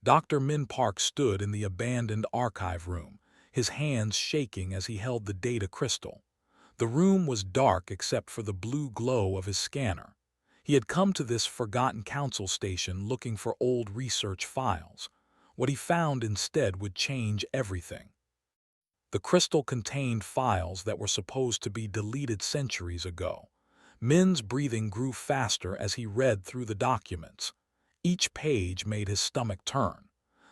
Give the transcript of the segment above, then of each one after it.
Dr. Min Park stood in the abandoned archive room, his hands shaking as he held the data crystal. The room was dark except for the blue glow of his scanner. He had come to this forgotten council station looking for old research files. What he found instead would change everything. The crystal contained files that were supposed to be deleted centuries ago. Min's breathing grew faster as he read through the documents. Each page made his stomach turn.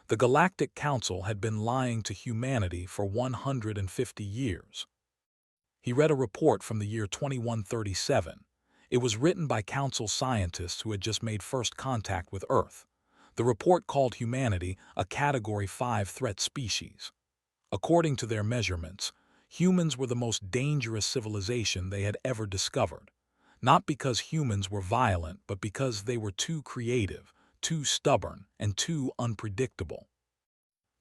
The Galactic Council had been lying to humanity for 150 years. He read a report from the year 2137. It was written by Council scientists who had just made first contact with Earth. The report called humanity a Category 5 threat species. According to their measurements, humans were the most dangerous civilization they had ever discovered. Not because humans were violent, but because they were too creative, too stubborn, and too unpredictable.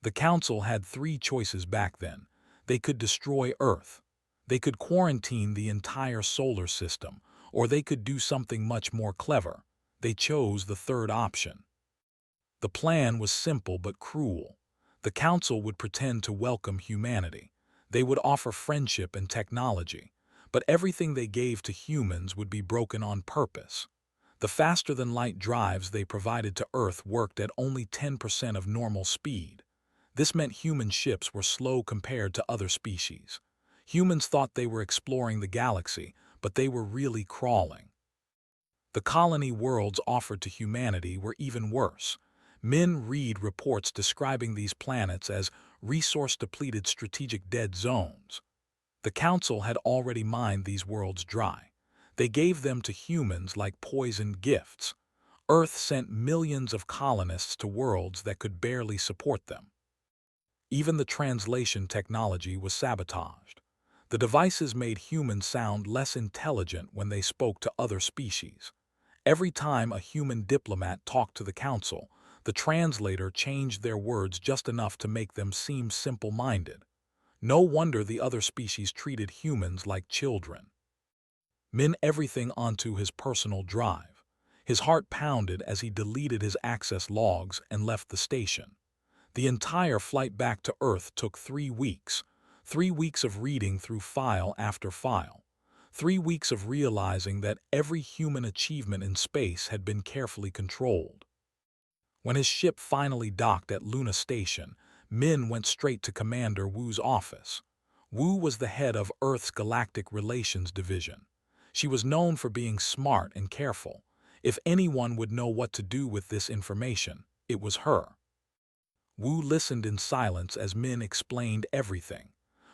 The Council had three choices back then. They could destroy Earth, they could quarantine the entire solar system, or they could do something much more clever. They chose the third option. The plan was simple but cruel. The Council would pretend to welcome humanity. They would offer friendship and technology, but everything they gave to humans would be broken on purpose. The faster-than-light drives they provided to Earth worked at only 10% of normal speed. This meant human ships were slow compared to other species. Humans thought they were exploring the galaxy, but they were really crawling. The colony worlds offered to humanity were even worse. Min read reports describing these planets as resource-depleted strategic dead zones. The Council had already mined these worlds dry. They gave them to humans like poisoned gifts. Earth sent millions of colonists to worlds that could barely support them. Even the translation technology was sabotaged. The devices made humans sound less intelligent when they spoke to other species. Every time a human diplomat talked to the Council, the translator changed their words just enough to make them seem simple-minded. No wonder the other species treated humans like children. Min everything onto his personal drive. His heart pounded as he deleted his access logs and left the station. The entire flight back to Earth took 3 weeks. 3 weeks of reading through file after file. 3 weeks of realizing that every human achievement in space had been carefully controlled. When his ship finally docked at Luna Station, Min went straight to Commander Wu's office. Wu was the head of Earth's Galactic Relations Division. She was known for being smart and careful. If anyone would know what to do with this information, it was her. Wu listened in silence as Min explained everything.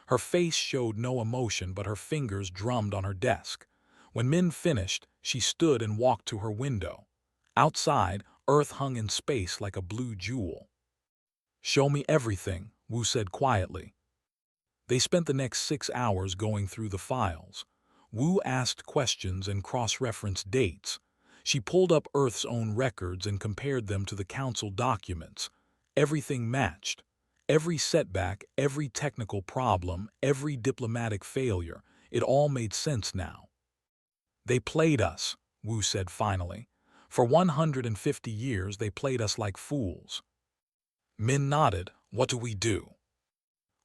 Her face showed no emotion, but her fingers drummed on her desk. When Min finished, she stood and walked to her window. Outside, Earth hung in space like a blue jewel. "Show me everything," Wu said quietly. They spent the next 6 hours going through the files. Wu asked questions and cross-referenced dates. She pulled up Earth's own records and compared them to the Council documents. Everything matched. Every setback, every technical problem, every diplomatic failure, it all made sense now. "They played us," Wu said finally. "For 150 years they played us like fools." Min nodded. "What do we do?"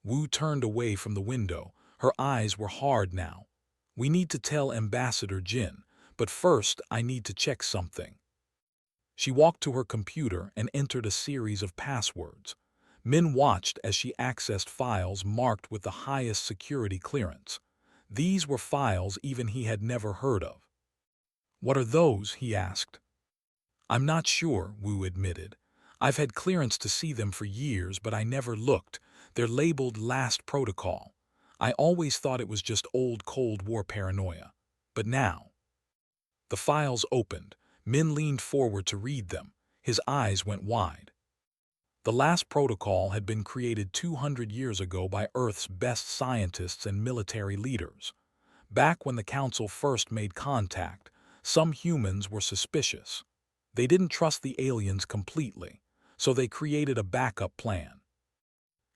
Wu turned away from the window. Her eyes were hard now. "We need to tell Ambassador Jin, but first I need to check something." She walked to her computer and entered a series of passwords. Min watched as she accessed files marked with the highest security clearance. These were files even he had never heard of. "What are those?" he asked. "I'm not sure," Wu admitted. "I've had clearance to see them for years, but I never looked. They're labeled Last Protocol. I always thought it was just old Cold War paranoia. But now—" The files opened. Min leaned forward to read them. His eyes went wide. The Last Protocol had been created 200 years ago by Earth's best scientists and military leaders. Back when the Council first made contact, some humans were suspicious. They didn't trust the aliens completely, so they created a backup plan.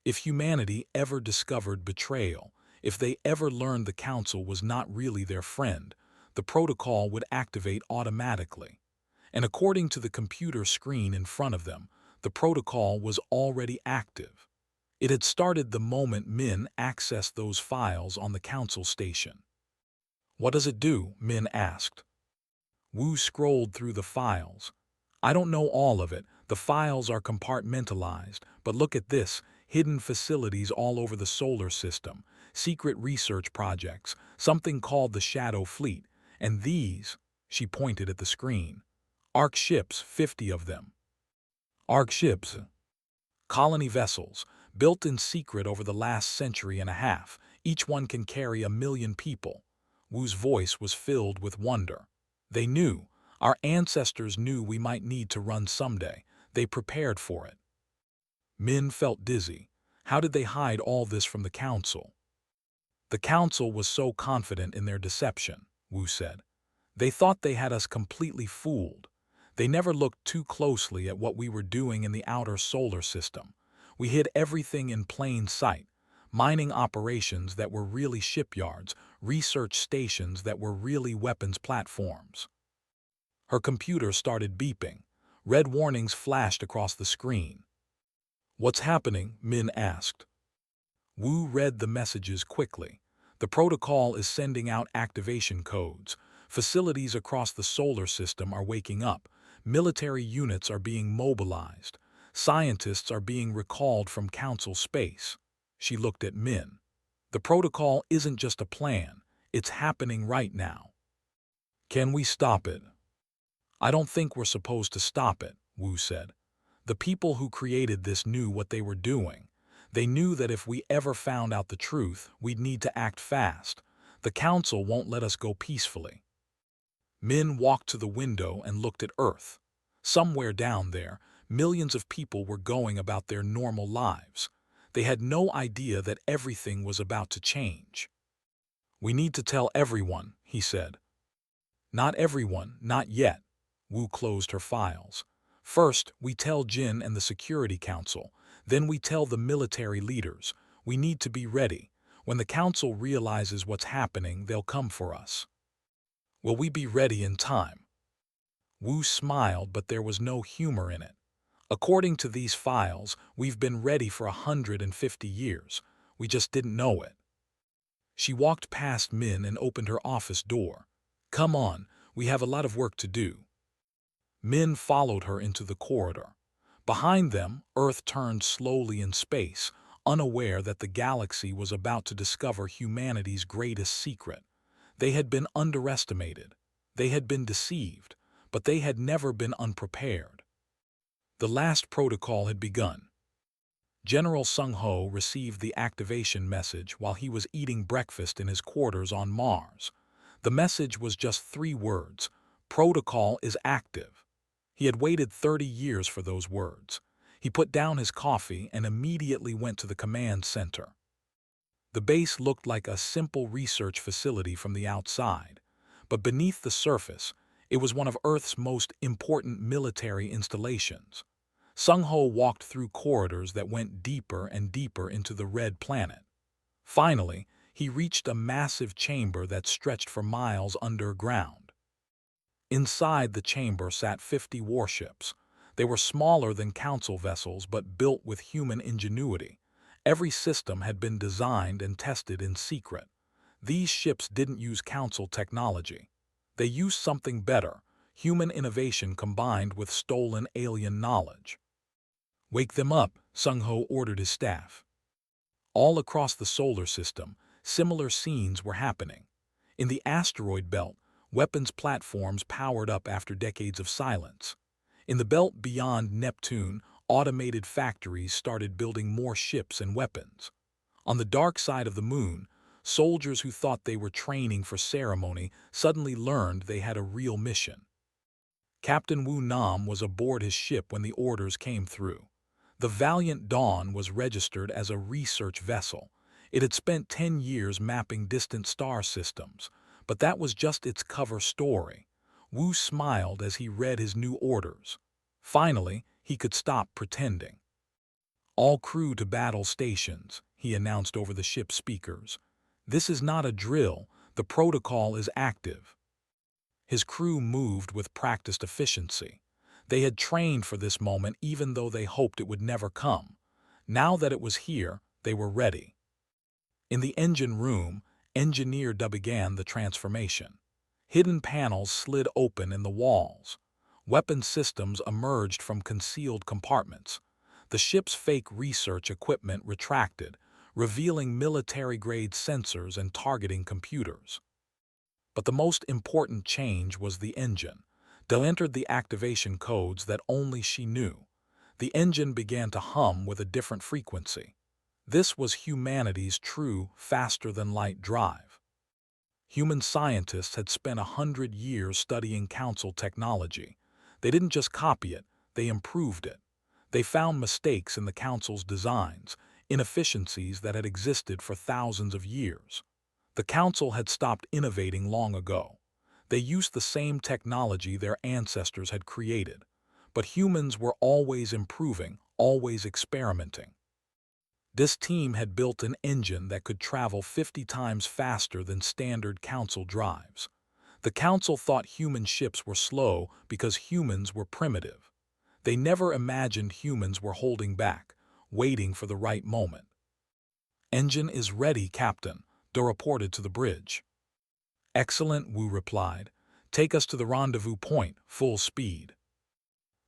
If humanity ever discovered betrayal, if they ever learned the Council was not really their friend, the protocol would activate automatically. And according to the computer screen in front of them, The protocol was already active. It had started the moment Min accessed those files on the council station. "What does it do?" Min asked. Wu scrolled through the files. "I don't know all of it. The files are compartmentalized, but look at this, hidden facilities all over the solar system, secret research projects, something called the Shadow Fleet, and these," she pointed at the screen, "Ark ships, 50 of them." Ark ships? Colony vessels, built in secret over the last century and a half. Each one can carry 1,000,000 people. Wu's voice was filled with wonder. They knew. Our ancestors knew we might need to run someday. They prepared for it. Min felt dizzy. How did they hide all this from the council? The council was so confident in their deception, Wu said. They thought they had us completely fooled. They never looked too closely at what we were doing in the outer solar system. We hid everything in plain sight. Mining operations that were really shipyards, research stations that were really weapons platforms. Her computer started beeping. Red warnings flashed across the screen. "What's happening?" Min asked. Wu read the messages quickly. "The protocol is sending out activation codes. Facilities across the solar system are waking up. Military units are being mobilized. Scientists are being recalled from council space." She looked at Min. "The protocol isn't just a plan. It's happening right now." "Can we stop it?" "I don't think we're supposed to stop it," Wu said. "The people who created this knew what they were doing. They knew that if we ever found out the truth, we'd need to act fast. The council won't let us go peacefully." Min walked to the window and looked at Earth. Somewhere down there, millions of people were going about their normal lives. They had no idea that everything was about to change. "We need to tell everyone," he said. "Not everyone, not yet." Wu closed her files. "First, we tell Jin and the Security Council. Then we tell the military leaders. We need to be ready. When the council realizes what's happening, they'll come for us." "Will we be ready in time?" Wu smiled, but there was no humor in it. "According to these files, we've been ready for 150 years. We just didn't know it." She walked past Min and opened her office door. "Come on, we have a lot of work to do." Min followed her into the corridor. Behind them, Earth turned slowly in space, unaware that the galaxy was about to discover humanity's greatest secret. They had been underestimated. They had been deceived, but they had never been unprepared. The last protocol had begun. General Sung Ho received the activation message while he was eating breakfast in his quarters on Mars. The message was just 3 words: "Protocol is active." He had waited 30 years for those words. He put down his coffee and immediately went to the command center. The base looked like a simple research facility from the outside, but beneath the surface, it was one of Earth's most important military installations. Sung Ho walked through corridors that went deeper and deeper into the red planet. Finally, he reached a massive chamber that stretched for miles underground. Inside the chamber sat 50 warships. They were smaller than council vessels but built with human ingenuity. Every system had been designed and tested in secret. These ships didn't use council technology. They used something better, human innovation combined with stolen alien knowledge. "Wake them up," Sung Ho ordered his staff. All across the solar system, similar scenes were happening. In the asteroid belt, weapons platforms powered up after decades of silence. In the belt beyond Neptune, automated factories started building more ships and weapons. On the dark side of the moon, soldiers who thought they were training for ceremony suddenly learned they had a real mission. Captain Wu Nam was aboard his ship when the orders came through. The Valiant Dawn was registered as a research vessel. It had spent 10 years mapping distant star systems, but that was just its cover story. Wu smiled as he read his new orders. Finally, he could stop pretending. "All crew to battle stations," he announced over the ship's speakers. "This is not a drill. The protocol is active." His crew moved with practiced efficiency. They had trained for this moment even though they hoped it would never come. Now that it was here, they were ready. In the engine room, Engineer began the transformation. Hidden panels slid open in the walls. Weapon systems emerged from concealed compartments. The ship's fake research equipment retracted, revealing military-grade sensors and targeting computers. But the most important change was the engine. Dell entered the activation codes that only she knew. The engine began to hum with a different frequency. This was humanity's true, faster-than-light drive. Human scientists had spent 100 years studying Council technology. They didn't just copy it, they improved it. They found mistakes in the Council's designs, inefficiencies that had existed for thousands of years. The Council had stopped innovating long ago. They used the same technology their ancestors had created. But humans were always improving, always experimenting. This team had built an engine that could travel 50 times faster than standard Council drives. The Council thought human ships were slow because humans were primitive. They never imagined humans were holding back, waiting for the right moment. "Engine is ready, Captain," Doe reported to the bridge. "Excellent," Wu replied. "Take us to the rendezvous point, full speed."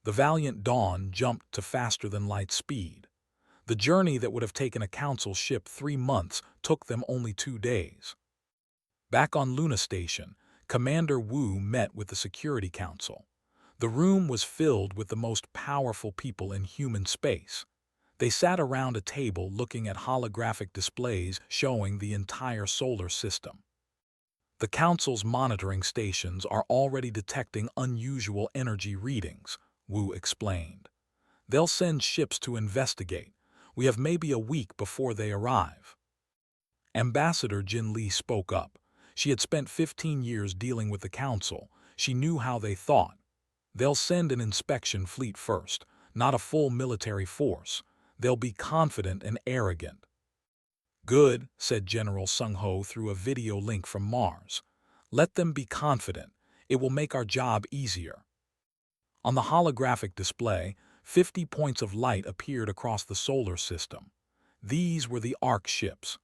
The valiant Dawn jumped to faster-than-light speed. The journey that would have taken a Council ship 3 months took them only 2 days. Back on Luna Station, Commander Wu met with the Security Council. The room was filled with the most powerful people in human space. They sat around a table looking at holographic displays showing the entire solar system. "The Council's monitoring stations are already detecting unusual energy readings," Wu explained. "They'll send ships to investigate. We have maybe a week before they arrive." Ambassador Jin Li spoke up. She had spent 15 years dealing with the Council. She knew how they thought. "They'll send an inspection fleet first, not a full military force. They'll be confident and arrogant." "Good," said General Sung Ho through a video link from Mars. "Let them be confident. It will make our job easier." On the holographic display, 50 points of light appeared across the solar system. These were the Ark ships.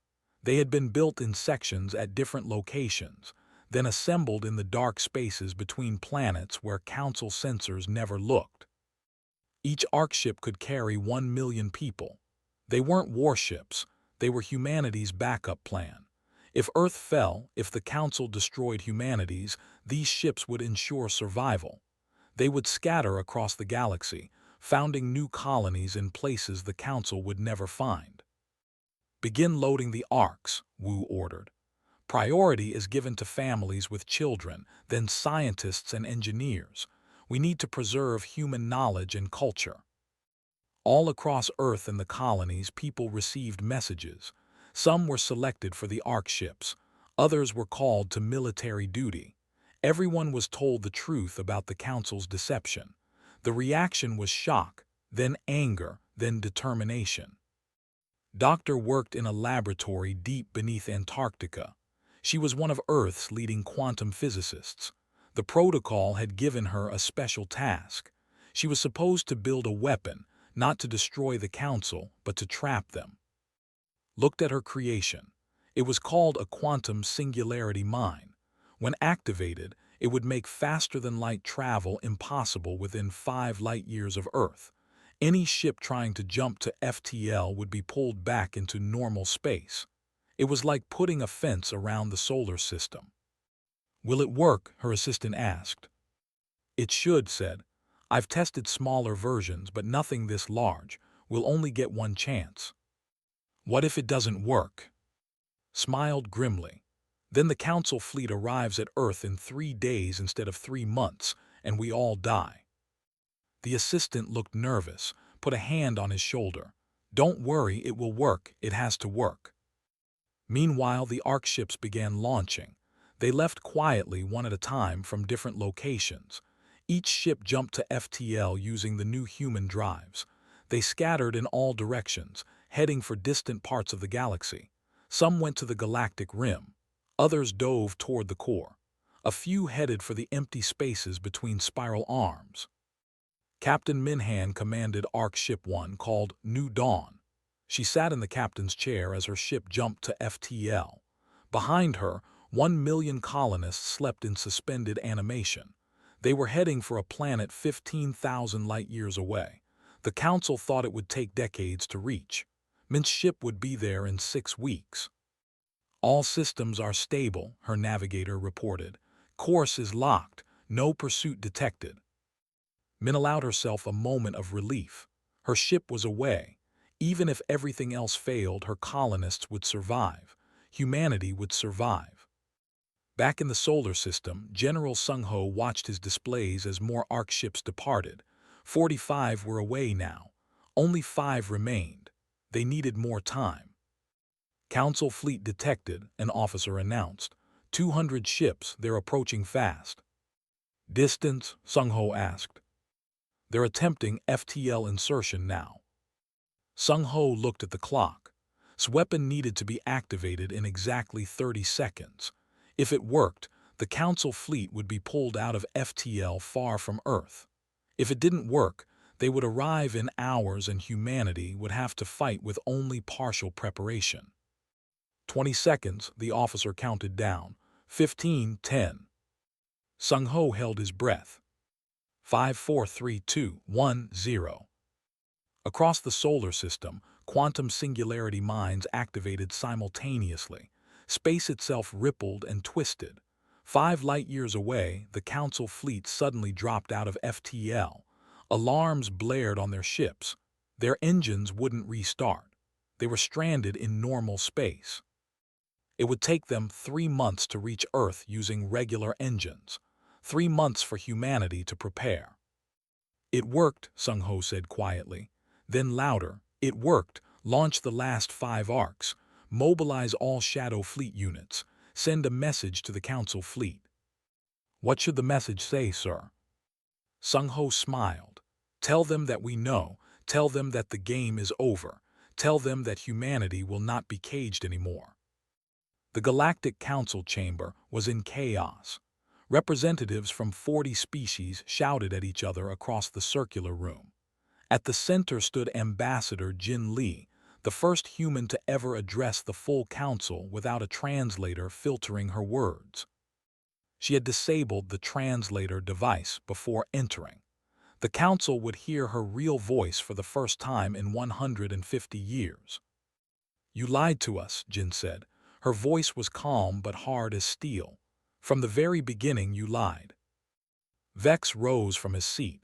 They had been built in sections at different locations, then assembled in the dark spaces between planets where Council sensors never looked. Each Ark ship could carry 1 million people. They weren't warships, they were humanity's backup plan. If Earth fell, if the Council destroyed humanity's, these ships would ensure survival. They would scatter across the galaxy, founding new colonies in places the Council would never find. "Begin loading the Arks," Wu ordered. "Priority is given to families with children, then scientists and engineers. We need to preserve human knowledge and culture." All across Earth and the colonies, people received messages. Some were selected for the Ark ships. Others were called to military duty. Everyone was told the truth about the Council's deception. The reaction was shock, then anger, then determination. Doctor worked in a laboratory deep beneath Antarctica. She was one of Earth's leading quantum physicists. The protocol had given her a special task. She was supposed to build a weapon, not to destroy the Council, but to trap them. Looked at her creation. It was called a quantum singularity mine. When activated, it would make faster-than-light travel impossible within 5 light-years of Earth. Any ship trying to jump to FTL would be pulled back into normal space. It was like putting a fence around the solar system. "Will it work?" her assistant asked. "It should," said. "I've tested smaller versions, but nothing this large. We'll only get one chance." "What if it doesn't work?" Smiled grimly. "Then the Council fleet arrives at Earth in 3 days instead of 3 months, and we all die." The assistant looked nervous, put a hand on his shoulder. "Don't worry, it will work. It has to work." Meanwhile, the Ark ships began launching. They left quietly, one at a time, from different locations. Each ship jumped to FTL using the new human drives. They scattered in all directions, heading for distant parts of the galaxy. Some went to the galactic rim. Others dove toward the core. A few headed for the empty spaces between spiral arms. Captain Minhan commanded Ark Ship 1 called New Dawn. She sat in the captain's chair as her ship jumped to FTL. Behind her, 1 million colonists slept in suspended animation. They were heading for a planet 15,000 light-years away. The Council thought it would take decades to reach. Mint's ship would be there in 6 weeks. All systems are stable, her navigator reported. Course is locked, no pursuit detected. Min allowed herself a moment of relief. Her ship was away. Even if everything else failed, her colonists would survive. Humanity would survive. Back in the solar system, General Sung-ho watched his displays as more Ark ships departed. 45 were away now. Only 5 remained. They needed more time. Council fleet detected, an officer announced. 200 ships, they're approaching fast. Distance? Sung-ho asked. They're attempting FTL insertion now. Sung-ho looked at the clock. His weapon needed to be activated in exactly 30 seconds. If it worked, the Council fleet would be pulled out of FTL far from Earth. If it didn't work, they would arrive in hours and humanity would have to fight with only partial preparation. 20 seconds, the officer counted down. 15, 10. Sung-ho held his breath. 5, 4, 3, 2, 1, 0. Across the solar system, quantum singularity mines activated simultaneously. Space itself rippled and twisted. 5 light-years away, the Council fleet suddenly dropped out of FTL. Alarms blared on their ships. Their engines wouldn't restart. They were stranded in normal space. It would take them 3 months to reach Earth using regular engines. 3 months for humanity to prepare. It worked, Sung-ho said quietly. Then louder, it worked. Launch the last 5 arcs. Mobilize all Shadow Fleet units. Send a message to the Council fleet. What should the message say, sir? Sung-ho smiled. Tell them that we know. Tell them that the game is over. Tell them that humanity will not be caged anymore. The Galactic Council chamber was in chaos. Representatives from 40 species shouted at each other across the circular room. At the center stood Ambassador Jin Lee, the first human to ever address the full council without a translator filtering her words. She had disabled the translator device before entering. The council would hear her real voice for the first time in 150 years. You lied to us, Jin said. Her voice was calm but hard as steel. From the very beginning you lied. Vex rose from his seat.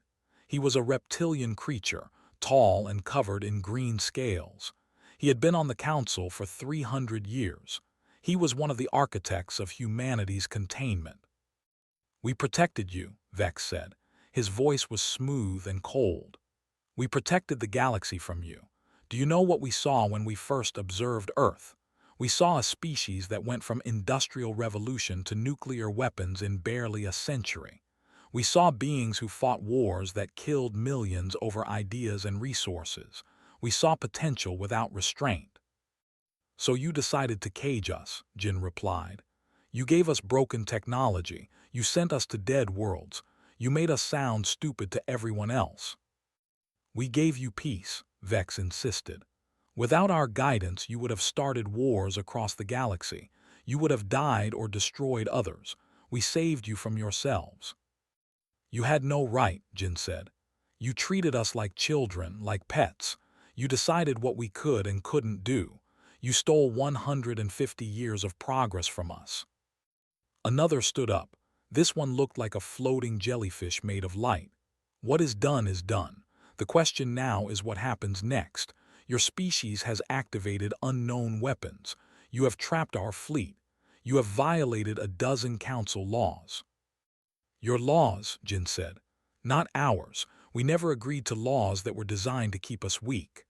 He was a reptilian creature, tall and covered in green scales. He had been on the council for 300 years. He was one of the architects of humanity's containment. We protected you, Vex said. His voice was smooth and cold. We protected the galaxy from you. Do you know what we saw when we first observed Earth? We saw a species that went from industrial revolution to nuclear weapons in barely a century. We saw beings who fought wars that killed millions over ideas and resources. We saw potential without restraint. So you decided to cage us, Jin replied. You gave us broken technology. You sent us to dead worlds. You made us sound stupid to everyone else. We gave you peace, Vex insisted. Without our guidance, you would have started wars across the galaxy. You would have died or destroyed others. We saved you from yourselves. You had no right, Jin said. You treated us like children, like pets. You decided what we could and couldn't do. You stole 150 years of progress from us. Another stood up. This one looked like a floating jellyfish made of light. What is done is done. The question now is what happens next. Your species has activated unknown weapons. You have trapped our fleet. You have violated a dozen council laws. Your laws, Jin said. Not ours. We never agreed to laws that were designed to keep us weak.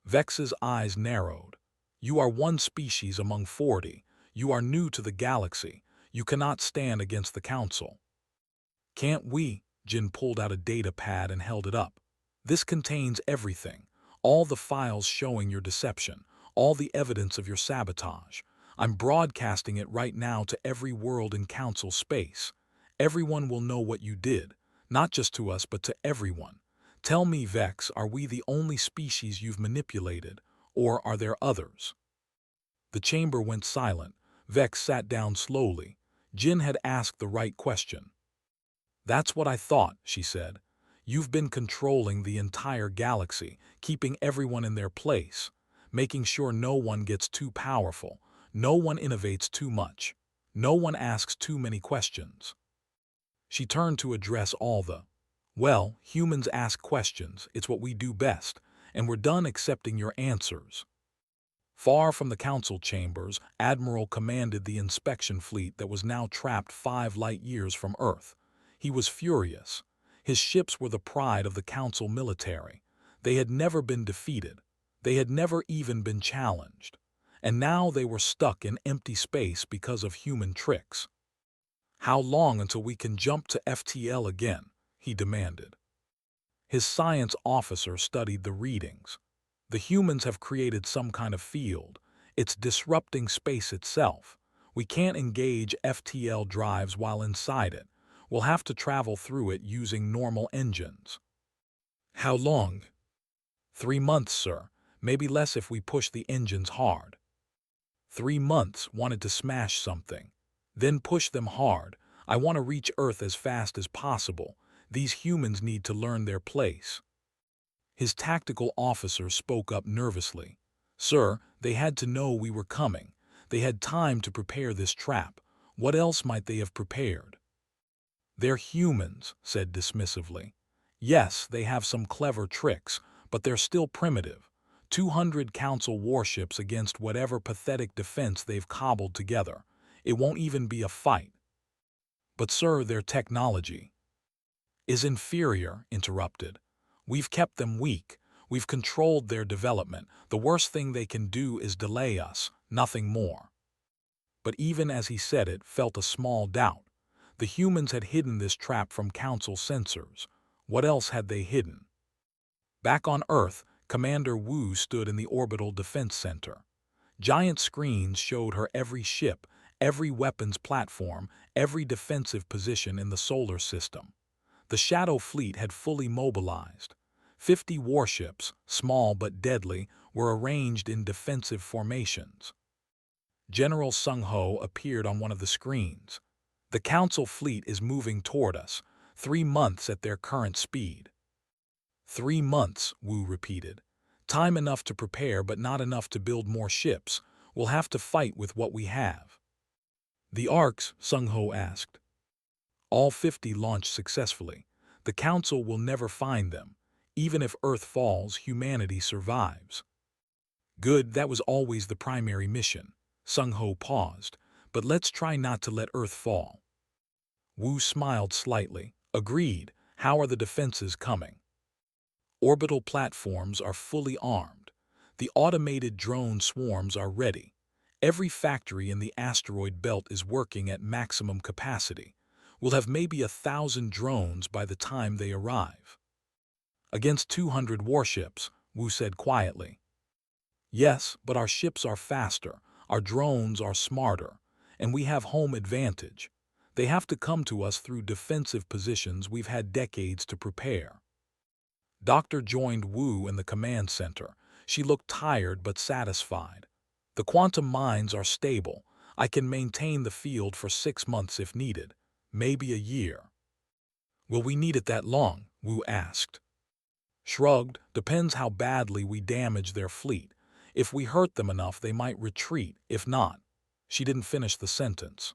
Vex's eyes narrowed. You are one species among 40. You are new to the galaxy. You cannot stand against the council. Can't we? Jin pulled out a data pad and held it up. This contains everything. All the files showing your deception, all the evidence of your sabotage. I'm broadcasting it right now to every world in council space. Everyone will know what you did. Not just to us, but to everyone. Tell me, Vex, are we the only species you've manipulated, or are there others? The chamber went silent. Vex sat down slowly. Jin had asked the right question. That's what I thought, she said. You've been controlling the entire galaxy, keeping everyone in their place, making sure no one gets too powerful, no one innovates too much, no one asks too many questions. She turned to address all the, well, humans ask questions, it's what we do best, and we're done accepting your answers. Far from the council chambers, Admiral commanded the inspection fleet that was now trapped 5 light years from Earth. He was furious. His ships were the pride of the council military. They had never been defeated. They had never even been challenged. And now they were stuck in empty space because of human tricks. How long until we can jump to FTL again? He demanded. His science officer studied the readings. The humans have created some kind of field. It's disrupting space itself. We can't engage FTL drives while inside it. We'll have to travel through it using normal engines. How long? 3 months, sir. Maybe less if we push the engines hard. 3 months, wanted to smash something. Then push them hard. I want to reach Earth as fast as possible. These humans need to learn their place. His tactical officer spoke up nervously. Sir, they had to know we were coming. They had time to prepare this trap. What else might they have prepared? They're humans, said dismissively. Yes, they have some clever tricks, but they're still primitive. 200 council warships against whatever pathetic defense they've cobbled together. It won't even be a fight. But sir, their technology is inferior, interrupted. We've kept them weak. We've controlled their development. The worst thing they can do is delay us, nothing more. But even as he said it, felt a small doubt. The humans had hidden this trap from council sensors. What else had they hidden? Back on Earth, Commander Wu stood in the Orbital Defense Center. Giant screens showed her every ship, every weapons platform, every defensive position in the solar system. The Shadow Fleet had fully mobilized. 50 warships, small but deadly, were arranged in defensive formations. General Sung Ho appeared on one of the screens. The Council fleet is moving toward us, 3 months at their current speed. 3 months, Wu repeated. Time enough to prepare but not enough to build more ships. We'll have to fight with what we have. The Arcs, Sung Ho asked. All 50 launched successfully. The Council will never find them. Even if Earth falls, humanity survives. Good, that was always the primary mission. Sung Ho paused. But let's try not to let Earth fall. Wu smiled slightly. Agreed. How are the defenses coming? Orbital platforms are fully armed. The automated drone swarms are ready. Every factory in the asteroid belt is working at maximum capacity. We'll have maybe 1,000 drones by the time they arrive. Against 200 warships, Wu said quietly. Yes, but our ships are faster, our drones are smarter, and we have home advantage. They have to come to us through defensive positions we've had decades to prepare. Doctor joined Wu in the command center. She looked tired but satisfied. The quantum mines are stable. I can maintain the field for 6 months if needed, maybe a year. Will we need it that long? Wu asked. Shrugged, depends how badly we damage their fleet. If we hurt them enough, they might retreat. If not, she didn't finish the sentence.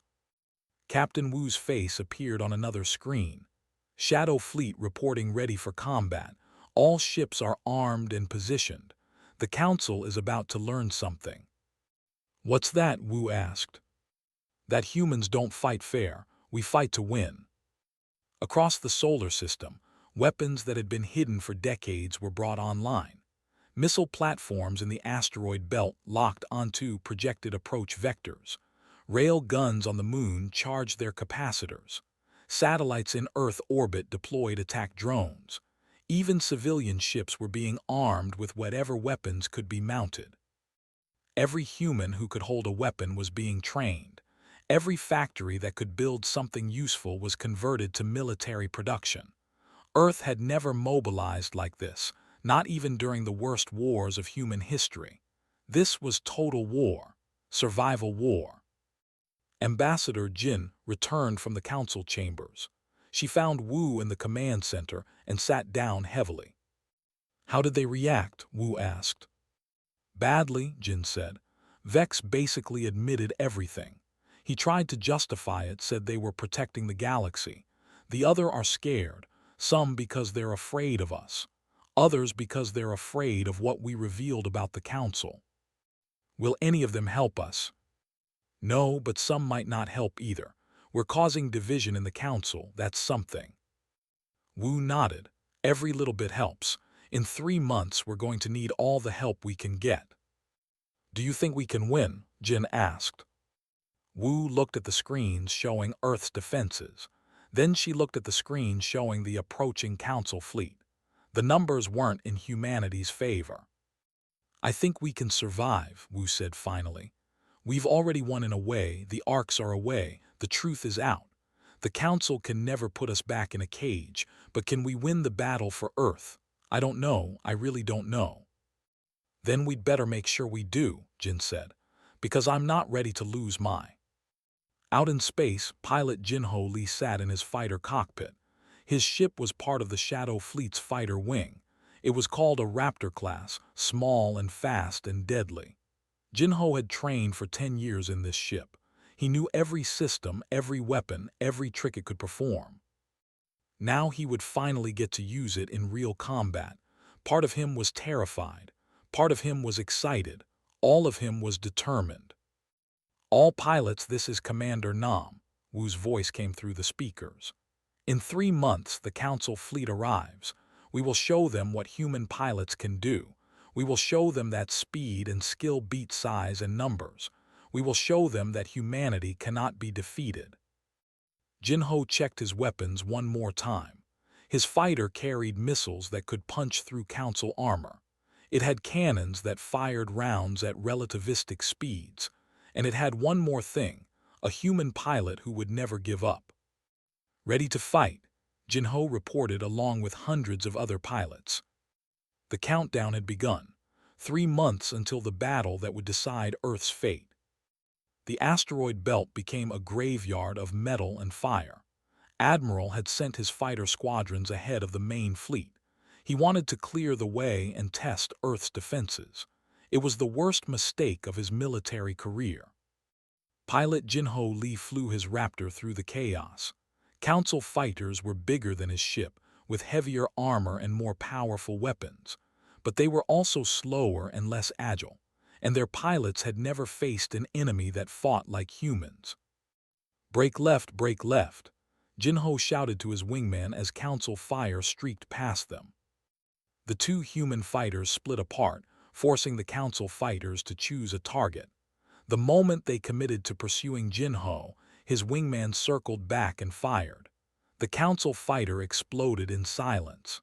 Captain Wu's face appeared on another screen. Shadow Fleet reporting ready for combat. All ships are armed and positioned. The Council is about to learn something. What's that? Wu asked. That humans don't fight fair. We fight to win. Across the solar system, weapons that had been hidden for decades were brought online. Missile platforms in the asteroid belt locked onto projected approach vectors. Rail guns on the moon charged their capacitors. Satellites in Earth orbit deployed attack drones. Even civilian ships were being armed with whatever weapons could be mounted. Every human who could hold a weapon was being trained. Every factory that could build something useful was converted to military production. Earth had never mobilized like this, not even during the worst wars of human history. This was total war, survival war. Ambassador Jin returned from the council chambers. She found Wu in the command center and sat down heavily. "How did they react?" Wu asked. "Badly," Jin said. "Vex basically admitted everything. He tried to justify it, said they were protecting the galaxy. The other are scared, some because they're afraid of us, others because they're afraid of what we revealed about the council." "Will any of them help us?" "No, but some might not help either. We're causing division in the council, that's something." Wu nodded. "Every little bit helps. In 3 months we're going to need all the help we can get." "Do you think we can win?" Jin asked. Wu looked at the screens showing Earth's defenses. Then she looked at the screen showing the approaching council fleet. The numbers weren't in humanity's favor. "I think we can survive," Wu said finally. "We've already won in a way, the arcs are away, the truth is out. The council can never put us back in a cage, but can we win the battle for Earth? I don't know, I really don't know." "Then we'd better make sure we do," Jin said, "because I'm not ready to lose my—" Out in space, pilot Jinho Lee sat in his fighter cockpit. His ship was part of the Shadow Fleet's fighter wing. It was called a Raptor class, small and fast and deadly. Jinho had trained for 10 years in this ship. He knew every system, every weapon, every trick it could perform. Now he would finally get to use it in real combat. Part of him was terrified. Part of him was excited. All of him was determined. "All pilots, this is Commander Nam," Wu's voice came through the speakers. "In 3 months, the Council fleet arrives. We will show them what human pilots can do. We will show them that speed and skill beat size and numbers. We will show them that humanity cannot be defeated." Jinho checked his weapons one more time. His fighter carried missiles that could punch through Council armor. It had cannons that fired rounds at relativistic speeds. And it had one more thing, a human pilot who would never give up. "Ready to fight," Jinho reported along with hundreds of other pilots. The countdown had begun. 3 months until the battle that would decide Earth's fate. The asteroid belt became a graveyard of metal and fire. Admiral had sent his fighter squadrons ahead of the main fleet. He wanted to clear the way and test Earth's defenses. It was the worst mistake of his military career. Pilot Jinho Lee flew his Raptor through the chaos. Council fighters were bigger than his ship, with heavier armor and more powerful weapons. But they were also slower and less agile, and their pilots had never faced an enemy that fought like humans. "Break left, break left," Jinho shouted to his wingman as Council fire streaked past them. The 2 human fighters split apart, forcing the Council fighters to choose a target. The moment they committed to pursuing Jinho, his wingman circled back and fired. The Council fighter exploded in silence.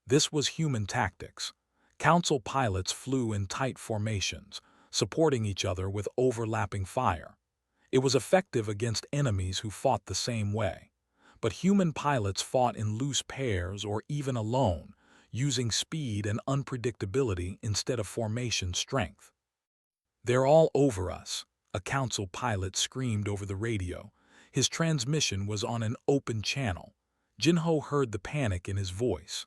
This was human tactics. Council pilots flew in tight formations, supporting each other with overlapping fire. It was effective against enemies who fought the same way. But human pilots fought in loose pairs or even alone, using speed and unpredictability instead of formation strength. "They're all over us," a Council pilot screamed over the radio. His transmission was on an open channel. Jinho heard the panic in his voice.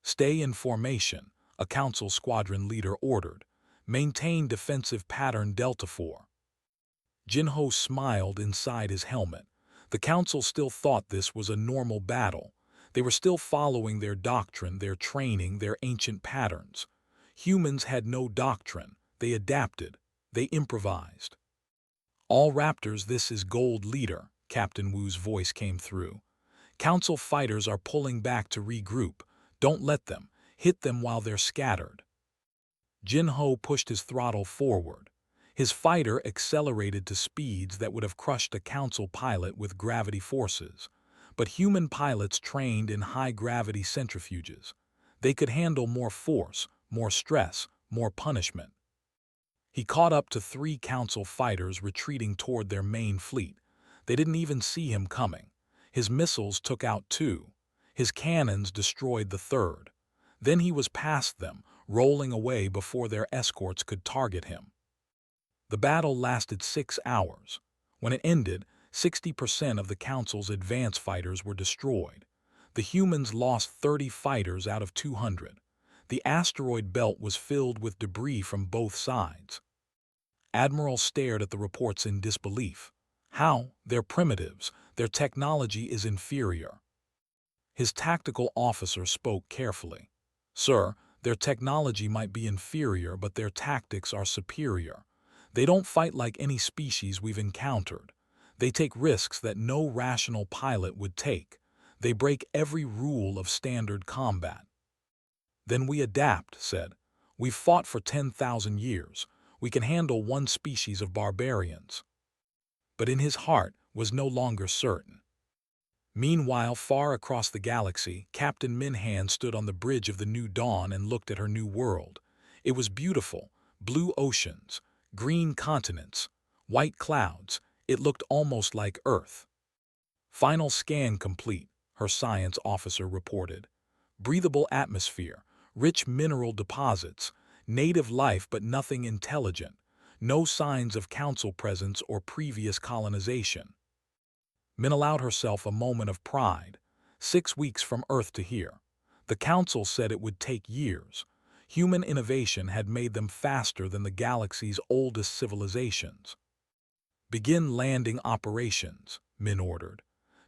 "Stay in formation," a Council squadron leader ordered. "Maintain defensive pattern Delta 4. Jinho smiled inside his helmet. The Council still thought this was a normal battle. They were still following their doctrine, their training, their ancient patterns. Humans had no doctrine. They adapted. They improvised. "All Raptors, this is Gold Leader," Captain Wu's voice came through. "Council fighters are pulling back to regroup. Don't let them. Hit them while they're scattered." Jinho pushed his throttle forward. His fighter accelerated to speeds that would have crushed a Council pilot with gravity forces. But human pilots trained in high-gravity centrifuges. They could handle more force, more stress, more punishment. He caught up to 3 Council fighters retreating toward their main fleet. They didn't even see him coming. His missiles took out 2. His cannons destroyed the third. Then he was past them, rolling away before their escorts could target him. The battle lasted 6 hours. When it ended, 60% of the Council's advance fighters were destroyed. The humans lost 30 fighters out of 200. The asteroid belt was filled with debris from both sides. Admiral stared at the reports in disbelief. How? They're primitives. Their technology is inferior. His tactical officer spoke carefully. Sir, their technology might be inferior, but their tactics are superior. They don't fight like any species we've encountered. They take risks that no rational pilot would take. They break every rule of standard combat. Then we adapt, said. We've fought for 10,000 years. We can handle one species of barbarians. But in his heart was no longer certain. Meanwhile, far across the galaxy, Captain Minhan stood on the bridge of the New Dawn and looked at her new world. It was beautiful, blue oceans, green continents, white clouds. It looked almost like Earth. Final scan complete, her science officer reported. Breathable atmosphere, rich mineral deposits, native life but nothing intelligent, no signs of Council presence or previous colonization. Min allowed herself a moment of pride. 6 weeks from Earth to here. The Council said it would take years. Human innovation had made them faster than the galaxy's oldest civilizations. Begin landing operations, Min ordered.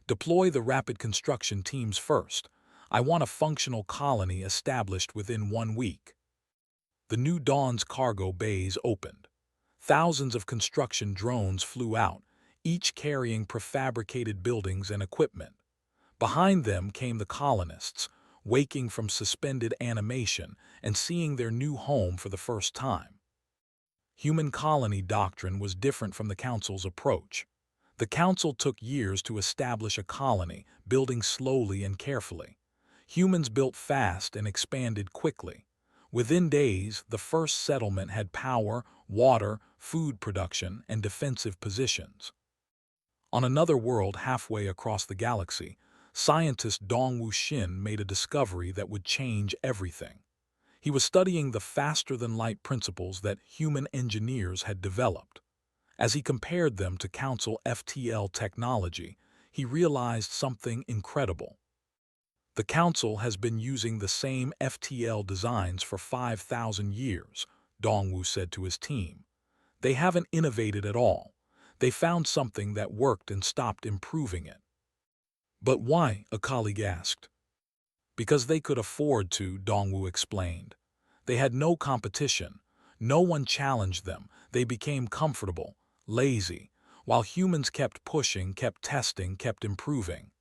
Deploy the rapid construction teams first. I want a functional colony established within 1 week. The New Dawn's cargo bays opened. Thousands of construction drones flew out, each carrying prefabricated buildings and equipment. Behind them came the colonists, waking from suspended animation and seeing their new home for the first time. Human colony doctrine was different from the Council's approach. The Council took years to establish a colony, building slowly and carefully. Humans built fast and expanded quickly. Within days, the first settlement had power, water, food production, and defensive positions. On another world halfway across the galaxy, scientist Dongwu Xin made a discovery that would change everything. He was studying the faster-than-light principles that human engineers had developed. As he compared them to Council FTL technology, he realized something incredible. The Council has been using the same FTL designs for 5,000 years, Dongwu said to his team. They haven't innovated at all. They found something that worked and stopped improving it. But why? A colleague asked. Because they could afford to, Dongwu explained. They had no competition. No one challenged them. They became comfortable, lazy, while humans kept pushing, kept testing, kept improving.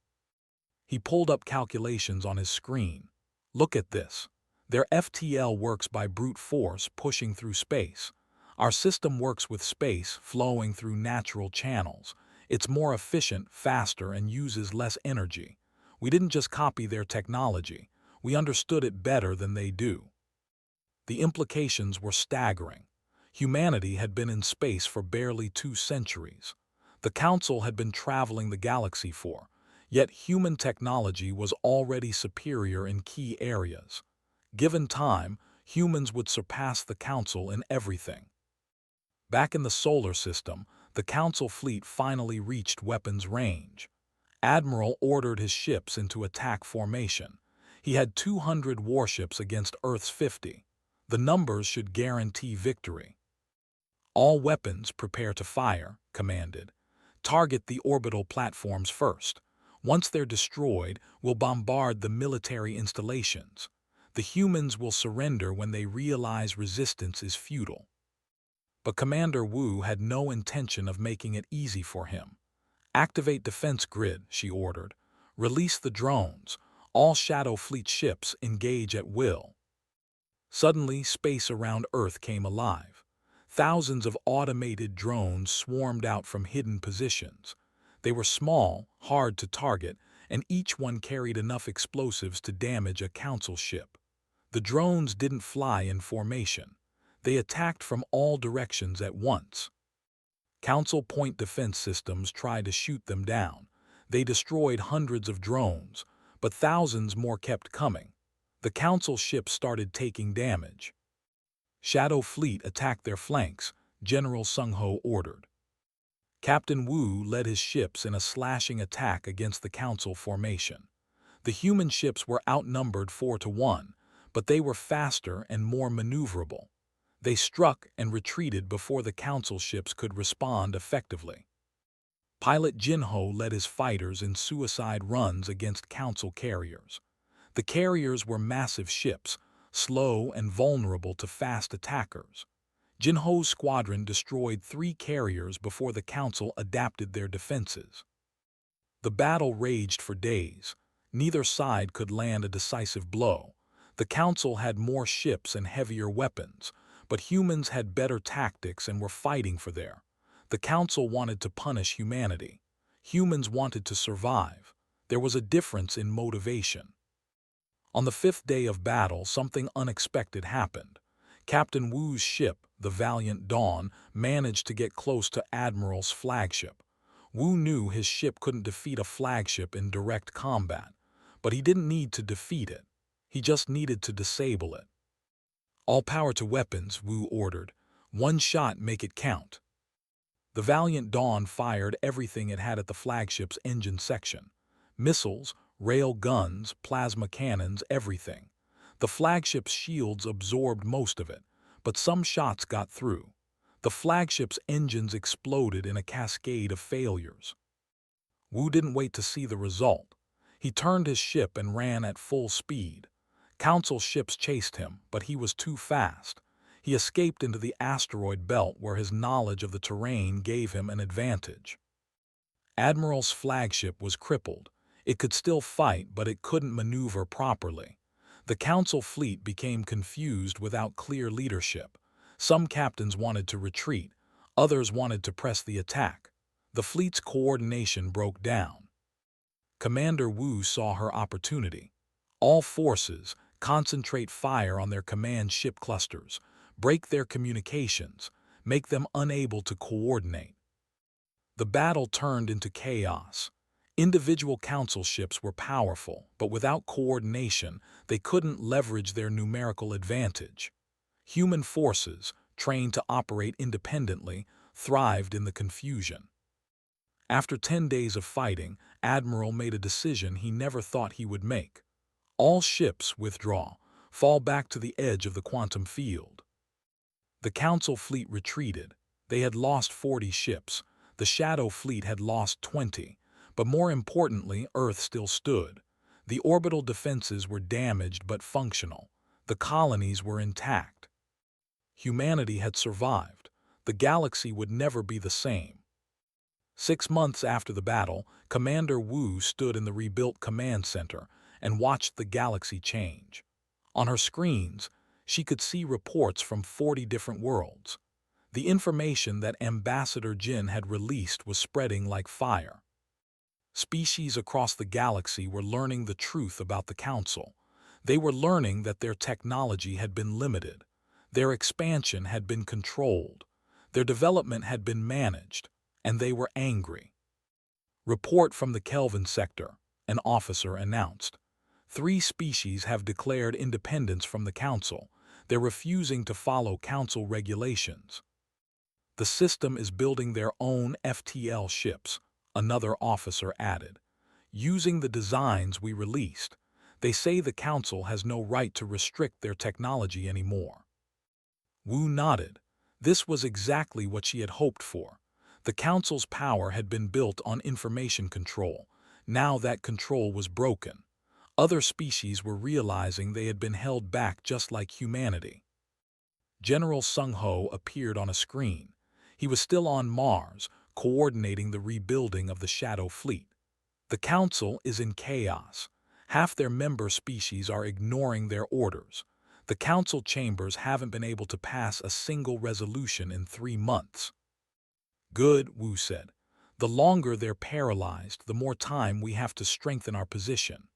He pulled up calculations on his screen. Look at this. Their FTL works by brute force pushing through space. Our system works with space flowing through natural channels. It's more efficient, faster, and uses less energy. We didn't just copy their technology. We understood it better than they do. The implications were staggering. Humanity had been in space for barely 2 centuries. The Council had been traveling the galaxy for, yet human technology was already superior in key areas. Given time, humans would surpass the Council in everything. Back in the solar system, the Council fleet finally reached weapons range. Admiral ordered his ships into attack formation. He had 200 warships against Earth's 50. The numbers should guarantee victory. All weapons prepare to fire, commanded. Target the orbital platforms first. Once they're destroyed, we'll bombard the military installations. The humans will surrender when they realize resistance is futile. But Commander Wu had no intention of making it easy for him. Activate defense grid, she ordered. Release the drones. All Shadow Fleet ships engage at will. Suddenly, space around Earth came alive. Thousands of automated drones swarmed out from hidden positions. They were small, hard to target, and each one carried enough explosives to damage a Council ship. The drones didn't fly in formation. They attacked from all directions at once. Council point defense systems tried to shoot them down. They destroyed hundreds of drones, but thousands more kept coming. The Council ships started taking damage. Shadow Fleet attacked their flanks, General Sung Ho ordered. Captain Wu led his ships in a slashing attack against the Council formation. The human ships were outnumbered 4-1, but they were faster and more maneuverable. They struck and retreated before the Council ships could respond effectively. Pilot Jin Ho led his fighters in suicide runs against Council carriers. The carriers were massive ships, slow and vulnerable to fast attackers. Jin Ho's squadron destroyed 3 carriers before the Council adapted their defenses. The battle raged for days. Neither side could land a decisive blow. The Council had more ships and heavier weapons, but humans had better tactics and were fighting for their. The Council wanted to punish humanity. Humans wanted to survive. There was a difference in motivation. On the 5th day of battle, something unexpected happened. Captain Wu's ship, the Valiant Dawn, managed to get close to Admiral's flagship. Wu knew his ship couldn't defeat a flagship in direct combat, but he didn't need to defeat it. He just needed to disable it. "All power to weapons," Wu ordered. "One shot, make it count." The Valiant Dawn fired everything it had at the flagship's engine section. Missiles, rail guns, plasma cannons, everything. The flagship's shields absorbed most of it, but some shots got through. The flagship's engines exploded in a cascade of failures. Wu didn't wait to see the result. He turned his ship and ran at full speed. Council ships chased him, but he was too fast. He escaped into the asteroid belt where his knowledge of the terrain gave him an advantage. Admiral's flagship was crippled. It could still fight, but it couldn't maneuver properly. The Council fleet became confused without clear leadership. Some captains wanted to retreat, others wanted to press the attack. The fleet's coordination broke down. Commander Wu saw her opportunity. All forces, concentrate fire on their command ship clusters, break their communications, make them unable to coordinate. The battle turned into chaos. Individual Council ships were powerful, but without coordination, they couldn't leverage their numerical advantage. Human forces, trained to operate independently, thrived in the confusion. After 10 days of fighting, Admiral made a decision he never thought he would make. All ships withdraw, fall back to the edge of the quantum field. The Council fleet retreated. They had lost 40 ships. The Shadow fleet had lost 20. But more importantly, Earth still stood. The orbital defenses were damaged but functional. The colonies were intact. Humanity had survived. The galaxy would never be the same. 6 months after the battle, Commander Wu stood in the rebuilt command center and watched the galaxy change. On her screens, she could see reports from 40 different worlds. The information that Ambassador Jin had released was spreading like fire. Species across the galaxy were learning the truth about the Council. They were learning that their technology had been limited. Their expansion had been controlled. Their development had been managed, and they were angry. "Report from the Kelvin sector," an officer announced. "3 species have declared independence from the Council. They're refusing to follow Council regulations. The system is building their own FTL ships," another officer added, "using the designs we released. They say the Council has no right to restrict their technology anymore." Wu nodded. This was exactly what she had hoped for. The Council's power had been built on information control. Now that control was broken. Other species were realizing they had been held back just like humanity. General Sung Ho appeared on a screen. He was still on Mars, coordinating the rebuilding of the Shadow Fleet. "The Council is in chaos. Half their member species are ignoring their orders. The Council chambers haven't been able to pass a single resolution in 3 months. "Good," Wu said. "The longer they're paralyzed, the more time we have to strengthen our position."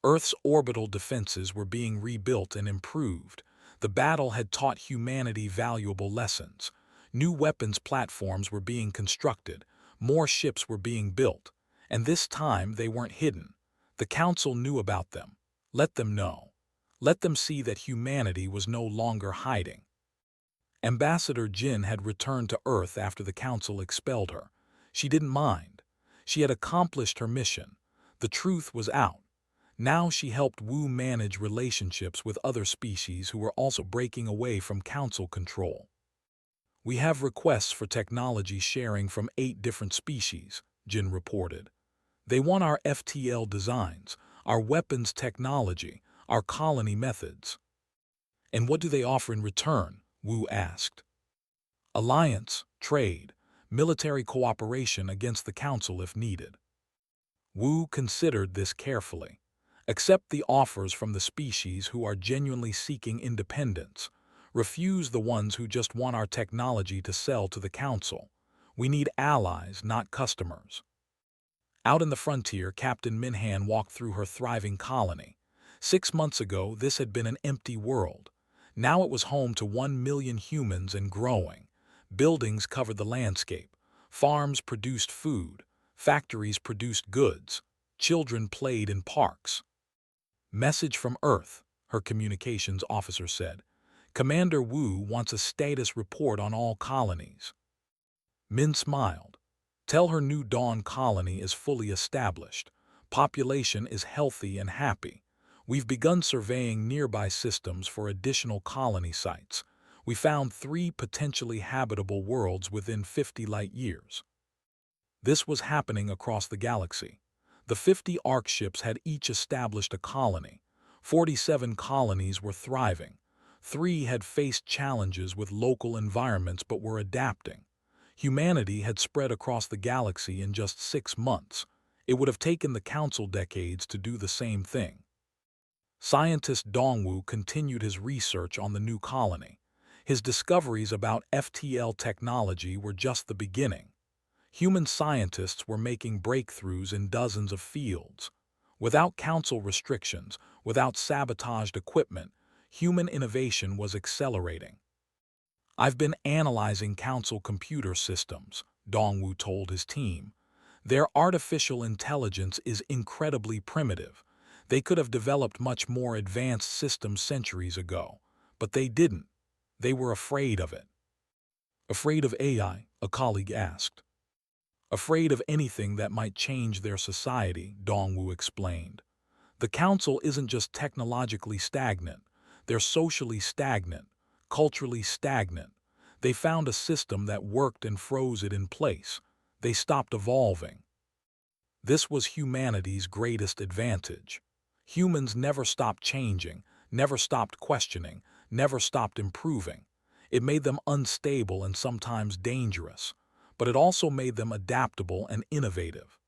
Earth's orbital defenses were being rebuilt and improved. The battle had taught humanity valuable lessons. New weapons platforms were being constructed, more ships were being built, and this time they weren't hidden. The Council knew about them. Let them know. Let them see that humanity was no longer hiding. Ambassador Jin had returned to Earth after the Council expelled her. She didn't mind. She had accomplished her mission. The truth was out. Now she helped Wu manage relationships with other species who were also breaking away from Council control. We have requests for technology sharing from 8 different species, Jin reported. They want our FTL designs, our weapons technology, our colony methods. And what do they offer in return? Wu asked. Alliance, trade, military cooperation against the Council if needed. Wu considered this carefully. Accept the offers from the species who are genuinely seeking independence. Refuse the ones who just want our technology to sell to the Council. We need allies, not customers. Out in the frontier, Captain Minhan walked through her thriving colony. 6 months ago, this had been an empty world. Now it was home to 1 million humans and growing. Buildings covered the landscape. Farms produced food. Factories produced goods. Children played in parks. Message from Earth, her communications officer said. Commander Wu wants a status report on all colonies. Min smiled. Tell her New Dawn colony is fully established. Population is healthy and happy. We've begun surveying nearby systems for additional colony sites. We found 3 potentially habitable worlds within 50 light years. This was happening across the galaxy. The 50 ARC ships had each established a colony. 47 colonies were thriving. 3 had faced challenges with local environments but were adapting. Humanity had spread across the galaxy in just 6 months. It would have taken the Council decades to do the same thing. Scientist Dongwu continued his research on the new colony. His discoveries about FTL technology were just the beginning. Human scientists were making breakthroughs in dozens of fields. Without Council restrictions, without sabotaged equipment, human innovation was accelerating. I've been analyzing Council computer systems, Dongwu told his team. Their artificial intelligence is incredibly primitive. They could have developed much more advanced systems centuries ago, but they didn't. They were afraid of it. Afraid of AI, a colleague asked. Afraid of anything that might change their society, Dongwu explained. The Council isn't just technologically stagnant. They're socially stagnant, culturally stagnant. They found a system that worked and froze it in place. They stopped evolving. This was humanity's greatest advantage. Humans never stopped changing, never stopped questioning, never stopped improving. It made them unstable and sometimes dangerous, but it also made them adaptable and innovative.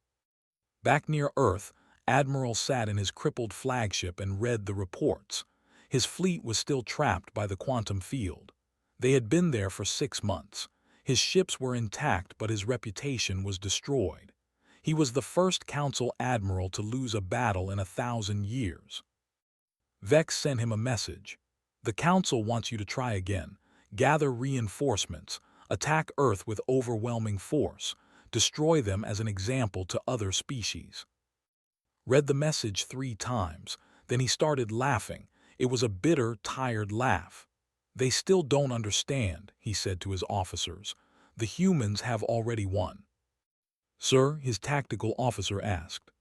Back near Earth, Admiral sat in his crippled flagship and read the reports. His fleet was still trapped by the quantum field. They had been there for 6 months. His ships were intact, but his reputation was destroyed. He was the first Council admiral to lose a battle in 1,000 years. Vex sent him a message. The Council wants you to try again. Gather reinforcements. Attack Earth with overwhelming force. Destroy them as an example to other species. Read the message 3 times. Then he started laughing. It was a bitter, tired laugh. They still don't understand, he said to his officers. The humans have already won. Sir, his tactical officer asked.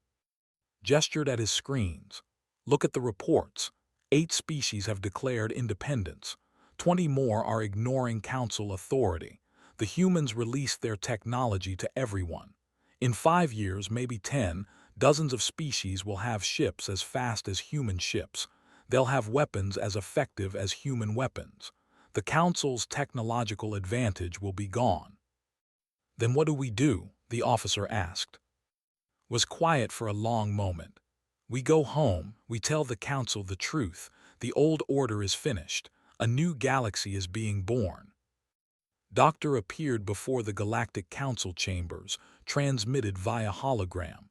Gestured at his screens. Look at the reports. 8 species have declared independence. 20 more are ignoring Council authority. The humans released their technology to everyone. In 5 years, maybe 10, dozens of species will have ships as fast as human ships. They'll have weapons as effective as human weapons. The Council's technological advantage will be gone. Then what do we do? The officer asked. Was quiet for a long moment. We go home, we tell the Council the truth. The old order is finished. A new galaxy is being born. Doctor appeared before the Galactic Council chambers, transmitted via hologram.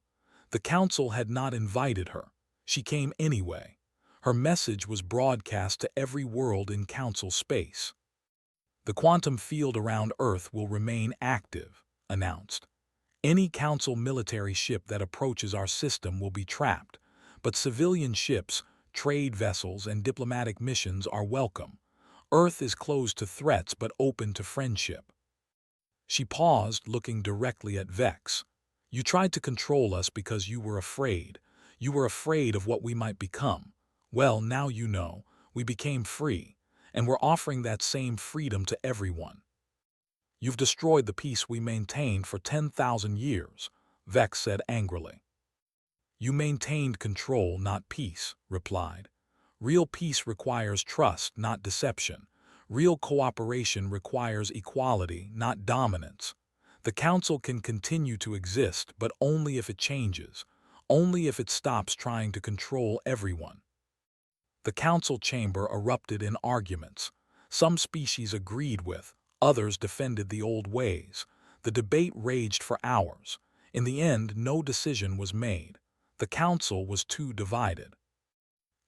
The Council had not invited her. She came anyway. Her message was broadcast to every world in Council space. The quantum field around Earth will remain active, announced. Any Council military ship that approaches our system will be trapped. but civilian ships, trade vessels, and diplomatic missions are welcome. Earth is closed to threats but open to friendship." She paused, looking directly at Vex. "You tried to control us because you were afraid. You were afraid of what we might become. Well, now you know. We became free, and we're offering that same freedom to everyone." "You've destroyed the peace we maintained for 10,000 years," Vex said angrily. "You maintained control, not peace," replied. "Real peace requires trust, not deception. Real cooperation requires equality, not dominance. The Council can continue to exist, but only if it changes, only if it stops trying to control everyone." The Council chamber erupted in arguments. Some species agreed with, others defended the old ways. The debate raged for hours. In the end, no decision was made. The Council was too divided.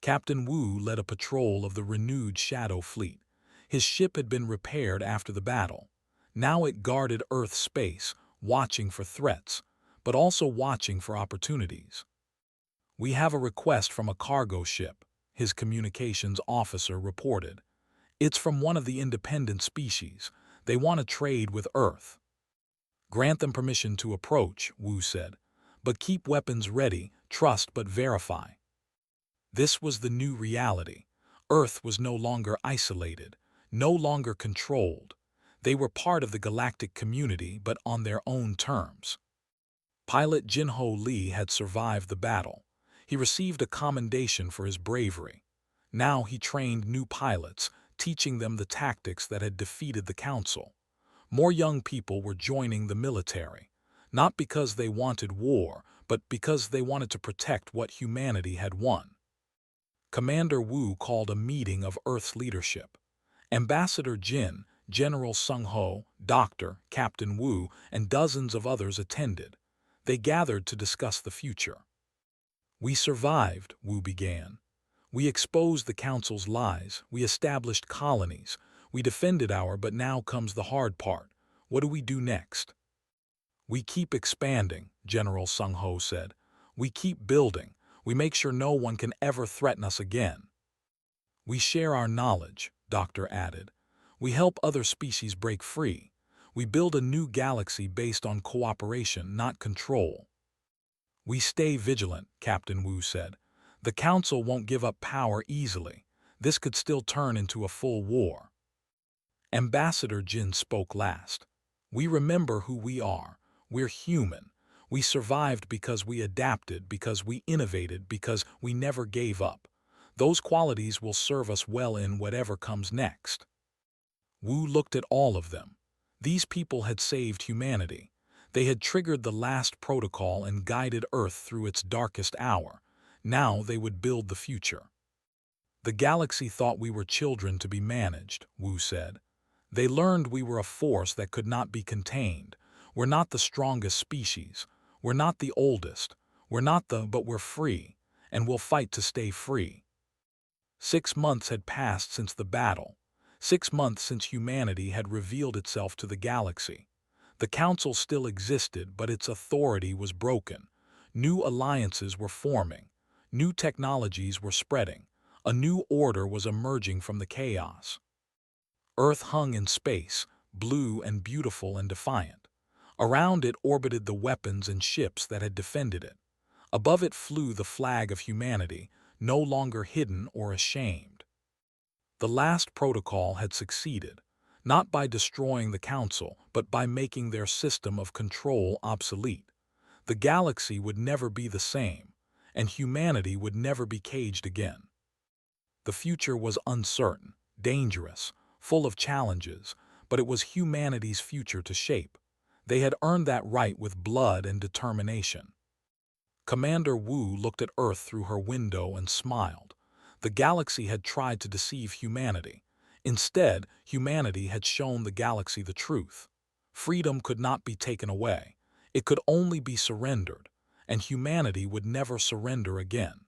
Captain Wu led a patrol of the renewed Shadow Fleet. His ship had been repaired after the battle. Now it guarded Earth's space, watching for threats, but also watching for opportunities. "We have a request from a cargo ship," his communications officer reported. "It's from one of the independent species. They want to trade with Earth." "Grant them permission to approach," Wu said. "But keep weapons ready, trust but verify." This was the new reality. Earth was no longer isolated, no longer controlled. They were part of the galactic community, but on their own terms. Pilot Jinho Lee had survived the battle. He received a commendation for his bravery. Now he trained new pilots, teaching them the tactics that had defeated the Council. More young people were joining the military, not because they wanted war, but because they wanted to protect what humanity had won. Commander Wu called a meeting of Earth's leadership. Ambassador Jin, General Sung Ho, Dr. Captain Wu, and dozens of others attended. They gathered to discuss the future. "We survived," Wu began. "We exposed the Council's lies, we established colonies, we defended but now comes the hard part. What do we do next?" "We keep expanding," General Sung Ho said. "We keep building. We make sure no one can ever threaten us again." "We share our knowledge," Doctor added. "We help other species break free. We build a new galaxy based on cooperation, not control." "We stay vigilant," Captain Wu said. "The Council won't give up power easily. This could still turn into a full war." Ambassador Jin spoke last. "We remember who we are. We're human. We survived because we adapted, because we innovated, because we never gave up. Those qualities will serve us well in whatever comes next." Wu looked at all of them. These people had saved humanity. They had triggered the last protocol and guided Earth through its darkest hour. Now they would build the future. "The galaxy thought we were children to be managed," Wu said. "They learned we were a force that could not be contained. We're not the strongest species. We're not the oldest. But we're free, and we'll fight to stay free." 6 months had passed since the battle. 6 months since humanity had revealed itself to the galaxy. The Council still existed, but its authority was broken. New alliances were forming. New technologies were spreading. A new order was emerging from the chaos. Earth hung in space, blue and beautiful and defiant. Around it orbited the weapons and ships that had defended it. Above it flew the flag of humanity, no longer hidden or ashamed. The last protocol had succeeded, not by destroying the Council, but by making their system of control obsolete. The galaxy would never be the same, and humanity would never be caged again. The future was uncertain, dangerous, full of challenges, but it was humanity's future to shape. They had earned that right with blood and determination. Commander Wu looked at Earth through her window and smiled. The galaxy had tried to deceive humanity. Instead, humanity had shown the galaxy the truth. Freedom could not be taken away. It could only be surrendered, and humanity would never surrender again.